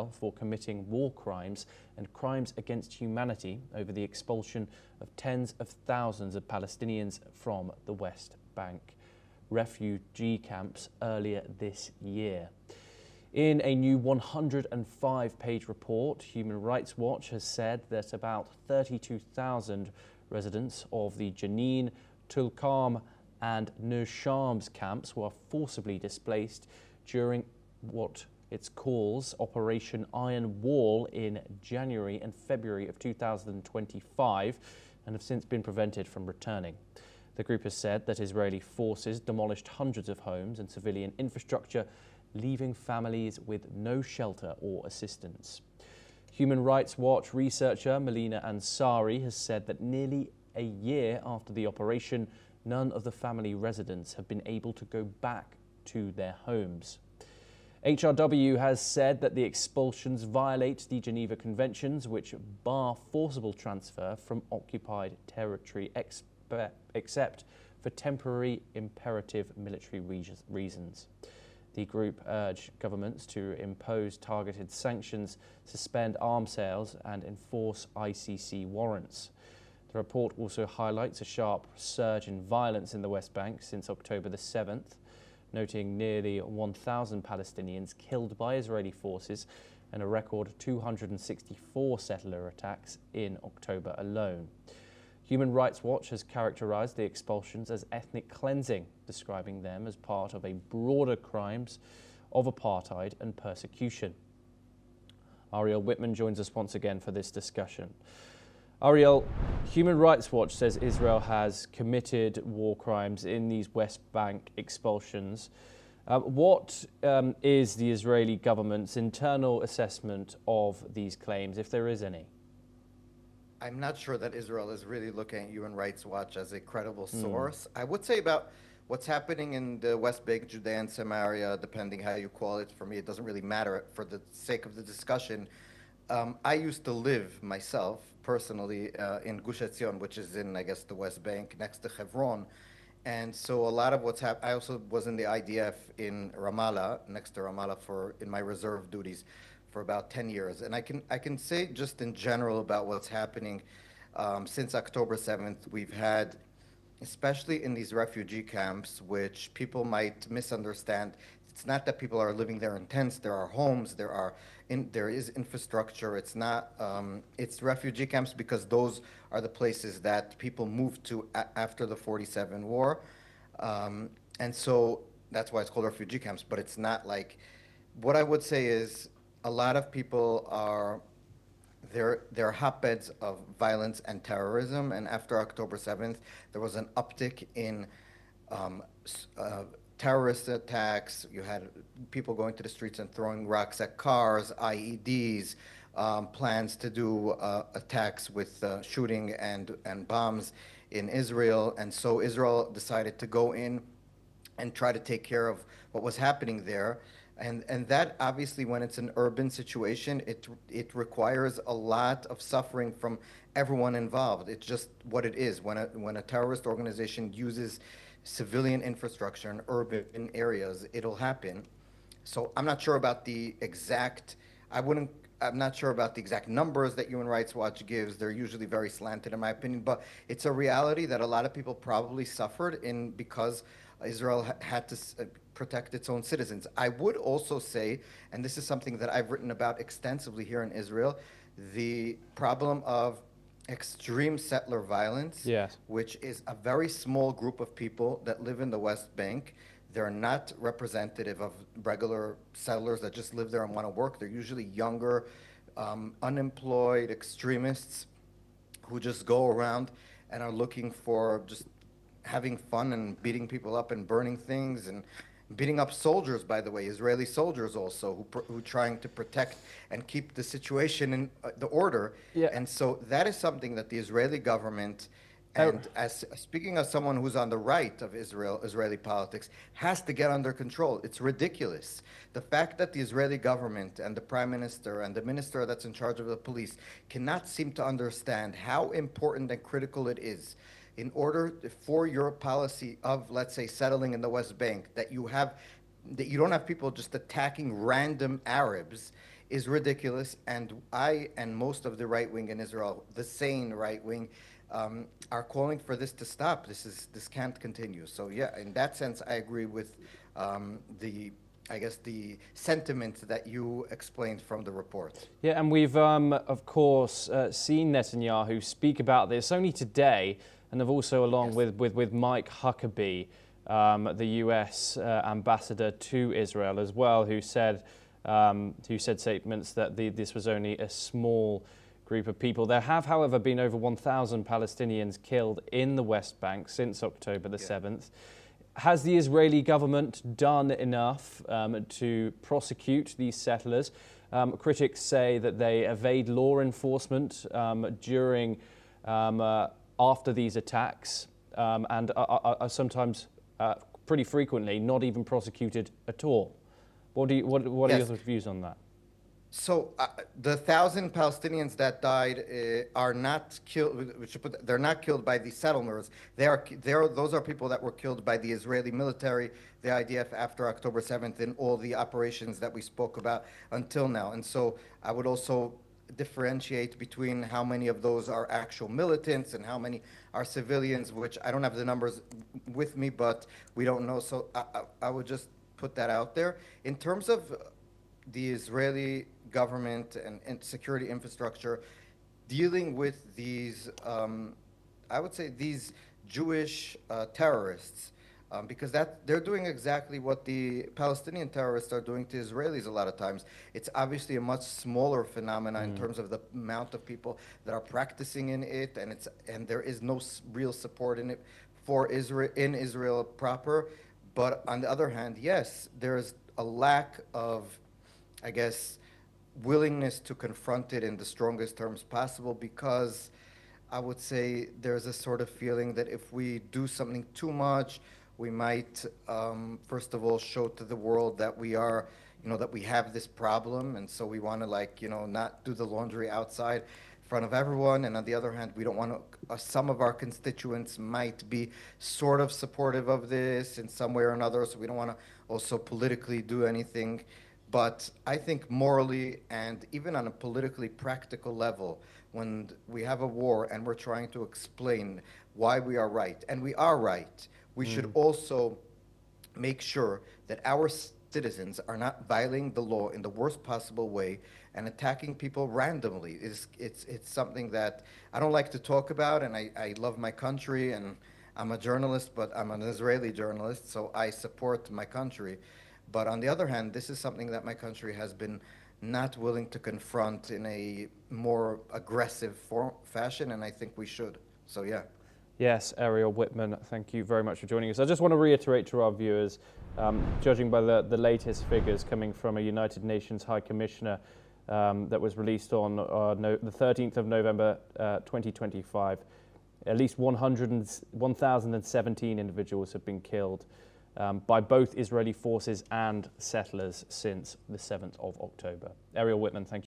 Israel for committing war crimes and crimes against humanity over the expulsion of tens of thousands of Palestinians from the West Bank refugee camps earlier this year. In a new 105-page report, Human Rights Watch has said that about 32,000 residents of the Jenin, Tulkarm and Nur Shams camps were forcibly displaced during what it calls Operation Iron Wall in January and February of 2025 and have since been prevented from returning. The group has said that Israeli forces demolished hundreds of homes and civilian infrastructure, leaving families with no shelter or assistance. Human Rights Watch researcher Melina Ansari has said that nearly a year after the operation, none of the family residents have been able to go back to their homes. HRW has said that the expulsions violate the Geneva Conventions, which bar forcible transfer from occupied territory except for temporary imperative military reasons. The group urged governments to impose targeted sanctions, suspend arms sales and enforce ICC warrants. The report also highlights a sharp surge in violence in the West Bank since October the 7th, noting nearly 1,000 Palestinians killed by Israeli forces and a record 264 settler attacks in October alone. Human Rights Watch has characterized the expulsions as ethnic cleansing, describing them as part of a broader crimes of apartheid and persecution. Ariel Whitman joins us once again for this discussion. Ariel, Human Rights Watch says Israel has committed war crimes in these West Bank expulsions. What is the Israeli government's internal assessment of these claims, if there is any? I'm not sure that Israel is really looking at Human Rights Watch as a credible source. I would say about what's happening in the West Bank, Judea and Samaria, depending how you call it. For me, it doesn't really matter for the sake of the discussion. I used to live myself personally in Gush Etzion, which is in, I guess, the West Bank next to Hebron. And so a lot of what's happened, I also was in the IDF in Ramallah, next to Ramallah in my reserve duties for about 10 years. And I can say just in general about what's happening since October 7th, we've had, especially in these refugee camps, which people might misunderstand. It's not that people are living there in tents. There are homes. There is infrastructure. It's not. It's refugee camps because those are the places that people moved to after the '47 war, and so that's why it's called refugee camps. But it's not like. What I would say is a lot of people are. They're hotbeds of violence and terrorism, and after October 7th, there was an uptick in terrorist attacks. You had people going to the streets and throwing rocks at cars, IEDs, plans to do attacks with shooting and bombs in Israel. And so Israel decided to go in and try to take care of what was happening there. And that obviously, when it's an urban situation, it requires a lot of suffering from everyone involved. It's just what it is. When a terrorist organization uses civilian infrastructure in urban areas, it'll happen. So I'm not sure about the exact. I'm not sure about the exact numbers that Human Rights Watch gives. They're usually very slanted, in my opinion. But it's a reality that a lot of people probably suffered because Israel had to protect its own citizens. I would also say, and this is something that I've written about extensively here in Israel, the problem of extreme settler violence, yes, which is a very small group of people that live in the West Bank. They're not representative of regular settlers that just live there and want to work. They're usually younger, unemployed extremists who just go around and are looking for just having fun and beating people up and burning things and beating up soldiers, by the way, Israeli soldiers also, who trying to protect and keep the situation in the order. Yeah. And so that is something that the Israeli government, and as speaking as someone who's on the right of Israeli politics, has to get under control. It's ridiculous. The fact that the Israeli government and the prime minister and the minister that's in charge of the police cannot seem to understand how important and critical it is in order for your policy of, let's say, settling in the West Bank, that you don't have people just attacking random Arabs. is ridiculous. And I and most of the right wing in Israel, the sane right wing, are calling for this to stop. This can't continue. So yeah, in that sense, I agree with the sentiment that you explained from the report. Yeah, and we've, of course, seen Netanyahu speak about this only today, and have also, along with Mike Huckabee, the US ambassador to Israel as well, who said statements that this was only a small group of people. There have, however, been over 1,000 Palestinians killed in the West Bank since October the 7th. Has the Israeli government done enough to prosecute these settlers? Critics say that they evade law enforcement after these attacks, and are sometimes pretty frequently not even prosecuted at all. What are your views on that? So the 1,000 Palestinians that died are not killed. They're not killed by the settlers. Those are people that were killed by the Israeli military, the IDF, after October 7th, in all the operations that we spoke about until now. And so I would also differentiate between how many of those are actual militants and how many are civilians, which I don't have the numbers with me, but we don't know. So I would just put that out there. In terms of the Israeli government and security infrastructure dealing with these, I would say, these Jewish terrorists, because they're doing exactly what the Palestinian terrorists are doing to Israelis a lot of times. It's obviously a much smaller phenomenon in terms of the amount of people that are practicing in it, and there is no real support in it for Israel proper. But on the other hand, yes, there's a lack of, I guess, willingness to confront it in the strongest terms possible, because I would say there's a sort of feeling that if we do something too much, we might, first of all, show to the world that we are, that we have this problem, and so we want to, not do the laundry outside in front of everyone. And on the other hand, we don't want to, some of our constituents might be sort of supportive of this in some way or another, so we don't want to also politically do anything. But I think morally and even on a politically practical level, when we have a war and we're trying to explain why we are right, and we are right, we should also make sure that our citizens are not violating the law in the worst possible way and attacking people randomly. It's something that I don't like to talk about, and I love my country, and I'm a journalist, but I'm an Israeli journalist, so I support my country. But on the other hand, this is something that my country has been not willing to confront in a more aggressive fashion, and I think we should. So, yeah. Yes, Ariel Whitman, thank you very much for joining us. I just want to reiterate to our viewers, judging by the latest figures coming from a United Nations High Commissioner that was released on the 13th of November 2025, at least 1,017 individuals have been killed by both Israeli forces and settlers since the 7th of October. Ariel Whitman, thank you.